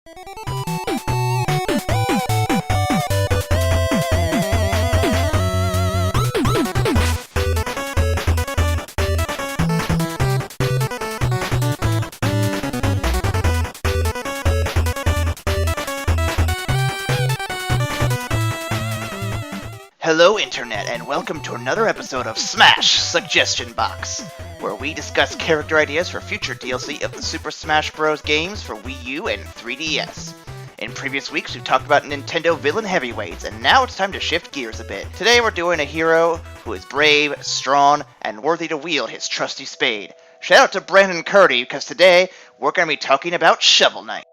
Hello Internet, and welcome to another episode of Smash Suggestion Box, where we discuss character ideas for future DLC of the Super Smash Bros. Games for Wii U and 3DS. In previous weeks, we've talked about Nintendo villain heavyweights, and now it's time to shift gears a bit. Today we're doing a hero who is brave, strong, and worthy to wield his trusty spade. Shout out to Brandon Kirdy, because today we're going to be talking about Shovel Knight.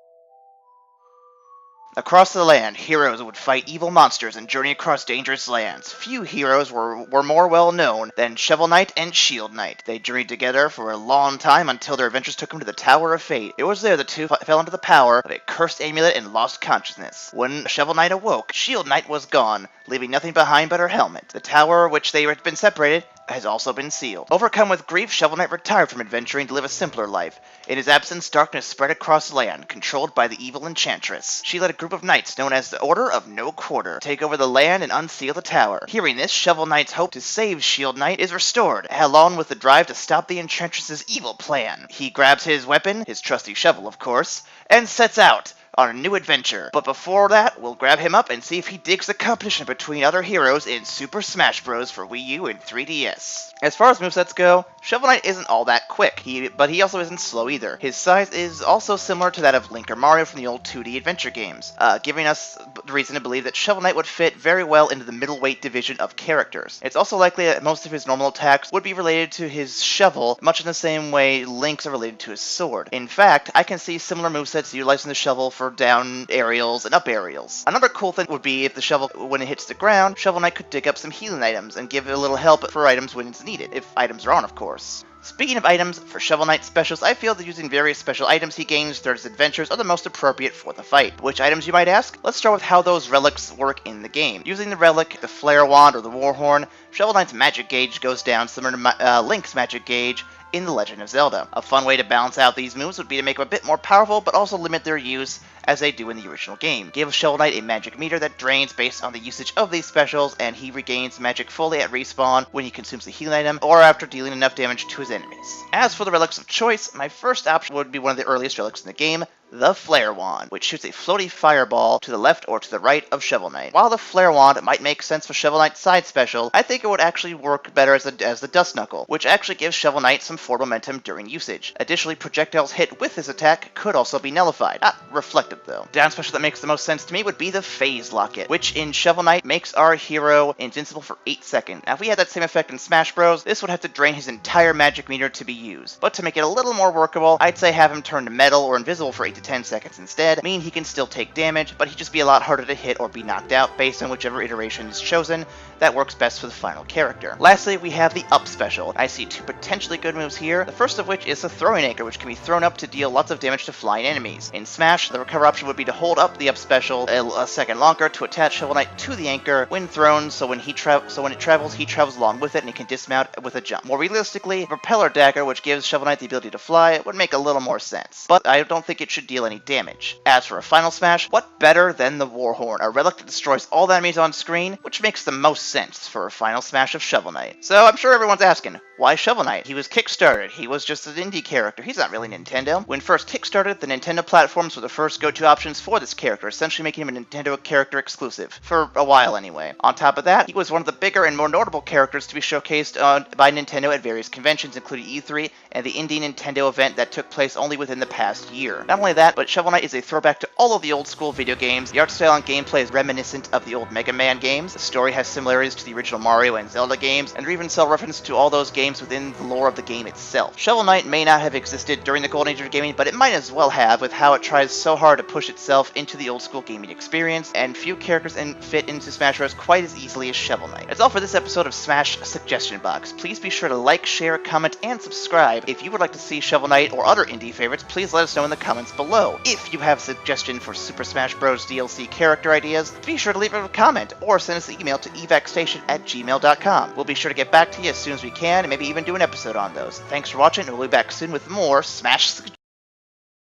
Across the land, heroes would fight evil monsters and journey across dangerous lands. Few heroes were more well known than Shovel Knight and Shield Knight. They journeyed together for a long time until their adventures took them to the Tower of Fate. It was there the two fell into the power of a cursed amulet and lost consciousness. When Shovel Knight awoke, Shield Knight was gone, leaving nothing behind but her helmet. The tower, which they had been separated, has also been sealed. Overcome with grief, Shovel Knight retired from adventuring to live a simpler life. In his absence, darkness spread across the land, controlled by the evil Enchantress. She led a group of knights known as the Order of No Quarter take over the land and unseal the tower. Hearing this, Shovel Knight's hope to save Shield Knight is restored, along with the drive to stop the Enchantress's evil plan. He grabs his weapon, his trusty shovel of course, and sets out on a new adventure. But before that, we'll grab him up and see if he digs the competition between other heroes in Super Smash Bros. For Wii U and 3DS. As far as movesets go, Shovel Knight isn't all that quick, but he also isn't slow either. His size is also similar to that of Link or Mario from the old 2D adventure games, giving us the reason to believe that Shovel Knight would fit very well into the middleweight division of characters. It's also likely that most of his normal attacks would be related to his shovel, much in the same way Link's are related to his sword. In fact, I can see similar movesets utilizing the shovel for down aerials and up aerials. Another cool thing would be if the shovel, when it hits the ground, Shovel Knight could dig up some healing items and give it a little help for items when it's needed, if items are on, of course. Speaking of items, for Shovel Knight's specials, I feel that using various special items he gains throughout his adventures are the most appropriate for the fight. Which items, you might ask? Let's start with how those relics work in the game. Using the relic, the Flare Wand, or the War Horn, Shovel Knight's magic gauge goes down similar to Link's magic gauge in The Legend of Zelda. A fun way to balance out these moves would be to make them a bit more powerful, but also limit their use as they do in the original game. Give Shovel Knight a magic meter that drains based on the usage of these specials, and he regains magic fully at respawn when he consumes the healing item, or after dealing enough damage to his enemies. As for the relics of choice, my first option would be one of the earliest relics in the game, the Flare Wand, which shoots a floaty fireball to the left or to the right of Shovel Knight. While the Flare Wand might make sense for Shovel Knight's side special, I think it would actually work better as the Dust Knuckle, which actually gives Shovel Knight some forward momentum during usage. Additionally, projectiles hit with this attack could also be nullified. Not reflected though. Down special that makes the most sense to me would be the Phase Locket, which in Shovel Knight makes our hero invincible for 8 seconds. Now if we had that same effect in Smash Bros, this would have to drain his entire magic meter to be used. But to make it a little more workable, I'd say have him turn to metal or invisible for 8 to 10 seconds instead, meaning he can still take damage, but he'd just be a lot harder to hit or be knocked out based on whichever iteration is chosen that works best for the final character. Lastly, we have the Up special. I see two potentially good moves here, the first of which is the Throwing Anchor, which can be thrown up to deal lots of damage to flying enemies. In Smash, the recover option would be to hold up the Up special a second longer to attach Shovel Knight to the anchor when thrown, so when it travels, he travels along with it and he can dismount with a jump. More realistically, Propeller Dagger, which gives Shovel Knight the ability to fly, would make a little more sense, but I don't think it should deal any damage. As for a final smash, what better than the War Horn, a relic that destroys all the enemies on screen, which makes the most sense for a final smash of Shovel Knight. So I'm sure everyone's asking, why Shovel Knight? He was kickstarted, he was just an indie character, he's not really Nintendo. When first kickstarted, the Nintendo platforms were the first go-to options for this character, essentially making him a Nintendo character exclusive, for a while anyway. On top of that, he was one of the bigger and more notable characters to be showcased by Nintendo at various conventions, including E3 and the Indie Nintendo event that took place only within the past year. Not only that, but Shovel Knight is a throwback to all of the old school video games. The art style and gameplay is reminiscent of the old Mega Man games. The story has similarities to the original Mario and Zelda games, and even sell reference to all those games within the lore of the game itself. Shovel Knight may not have existed during the golden age of gaming, but it might as well have, with how it tries so hard to push itself into the old school gaming experience, and few characters fit into Smash Bros. Quite as easily as Shovel Knight. That's all for this episode of Smash Suggestion Box. Please be sure to like, share, comment, and subscribe. If you would like to see Shovel Knight or other indie favorites, please let us know in the comments below. If you have a suggestion for Super Smash Bros. DLC character ideas, be sure to leave a comment or send us an email to evacstation@gmail.com. We'll be sure to get back to you as soon as we can, and maybe even do an episode on those. Thanks for watching, and we'll be back soon with more Smash